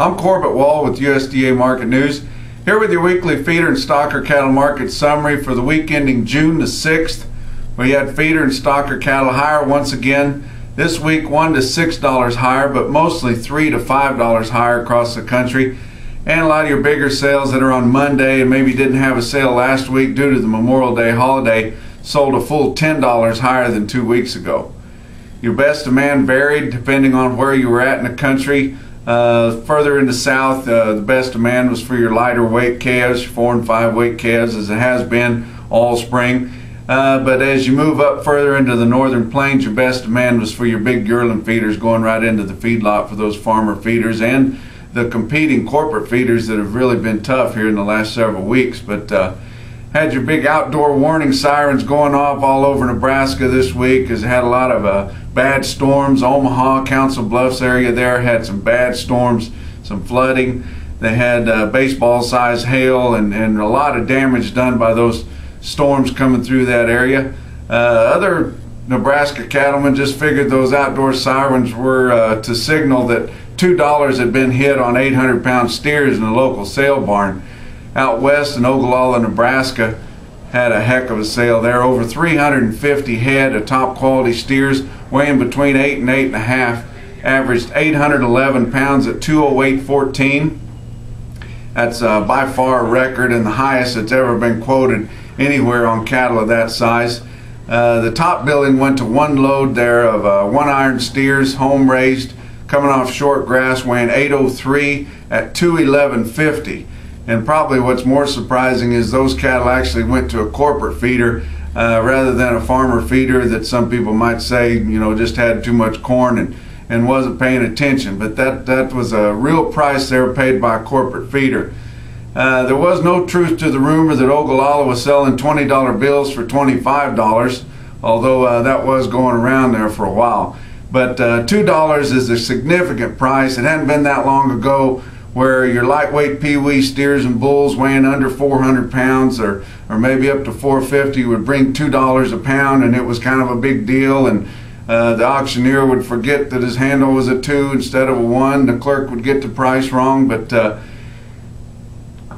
I'm Corbett Wall with USDA Market News, here with your weekly feeder and stocker cattle market summary for the week ending June the 6th. We had feeder and stocker cattle higher once again. This week $1 to $6 higher, but mostly $3 to $5 higher across the country. And a lot of your bigger sales that are on Monday and maybe didn't have a sale last week due to the Memorial Day holiday sold a full $10 higher than 2 weeks ago. Your best demand varied depending on where you were at in the country. Further in the south, the best demand was for your lighter weight calves, 4 and 5 weight calves, as it has been all spring. But as you move up further into the northern plains, your best demand was for your big yearling feeders going right into the feedlot for those farmer feeders and the competing corporate feeders that have really been tough here in the last several weeks. But had your big outdoor warning sirens going off all over Nebraska this week, as it had a lot of bad storms. Omaha, Council Bluffs area there had some bad storms, some flooding. They had baseball-sized hail and a lot of damage done by those storms coming through that area. Other Nebraska cattlemen just figured those outdoor sirens were to signal that $2 had been hit on 800-pound steers in a local sale barn. Out west in Ogallala, Nebraska, had a heck of a sale there. Over 350 head of top quality steers weighing between 8 and 8.5, averaged 811 pounds at 208.14. That's by far a record and the highest that's ever been quoted anywhere on cattle of that size. The top billing went to one load there of one iron steers, home raised, coming off short grass, weighing 803 at 211.50. And probably what's more surprising is those cattle actually went to a corporate feeder rather than a farmer feeder that some people might say, you know, just had too much corn and wasn't paying attention. But that was a real price they were paid by a corporate feeder. There was no truth to the rumor that Ogallala was selling $20 bills for $25, although that was going around there for a while. But $2 is a significant price. It hadn't been that long ago where your lightweight pee-wee steers and bulls weighing under 400 pounds or maybe up to 450 would bring $2 a pound, and it was kind of a big deal, and the auctioneer would forget that his handle was a 2 instead of a 1. The clerk would get the price wrong. But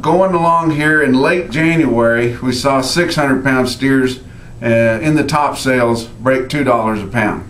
going along here in late January, we saw 600-pound steers in the top sales break $2 a pound,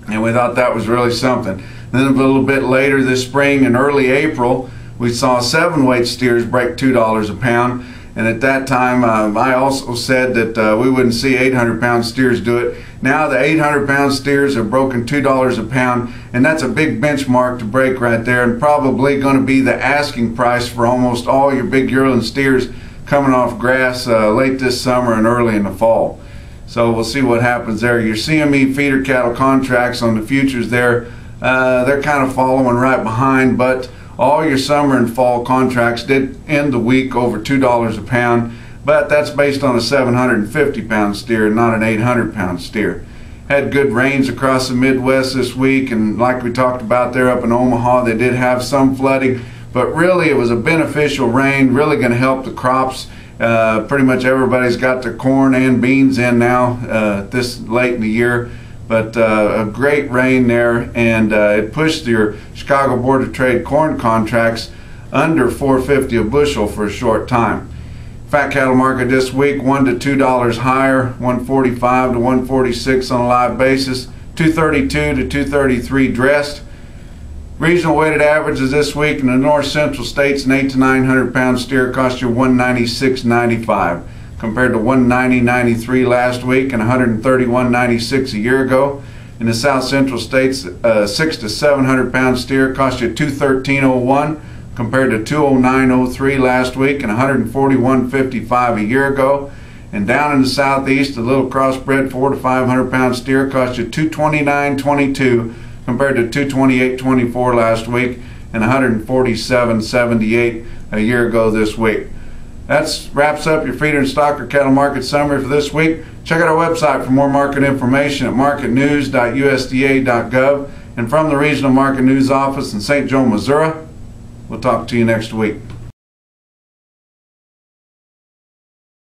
and we thought that was really something. Then a little bit later this spring in early April, we saw 7-weight steers break $2 a pound. And at that time, I also said that we wouldn't see 800-pound steers do it. Now the 800-pound steers have broken $2 a pound, and that's a big benchmark to break right there, and probably going to be the asking price for almost all your big yearling steers coming off grass late this summer and early in the fall. So we'll see what happens there. Your CME feeder cattle contracts on the futures there, they're kind of following right behind, but all your summer and fall contracts did end the week over $2 a pound, but that's based on a 750-pound steer, not an 800-pound steer. Had good rains across the Midwest this week, and like we talked about there up in Omaha, they did have some flooding, but really it was a beneficial rain, really going to help the crops. Pretty much everybody's got their corn and beans in now this late in the year. But a great rain there, and it pushed your Chicago Board of Trade corn contracts under $4.50 a bushel for a short time. Fat cattle market this week, $1 to $2 higher, $145 to $146 on a live basis, $232 to $233 dressed. Regional weighted averages this week in the north central states, an 8 to 900 pound steer cost you $196.95. compared to $190.93 last week and $131.96 a year ago. In the south central states, 6 to 700 pound steer cost you $213.01 compared to $209.03 last week and $141.55 a year ago. And down in the southeast, a little crossbred 4 to 500 pound steer cost you $229.22 compared to $228.24 last week and $147.78 a year ago this week. That wraps up your feeder and stocker cattle market summary for this week. Check out our website for more market information at marketnews.usda.gov. And from the Regional Market News Office in St. Joe, Missouri, we'll talk to you next week.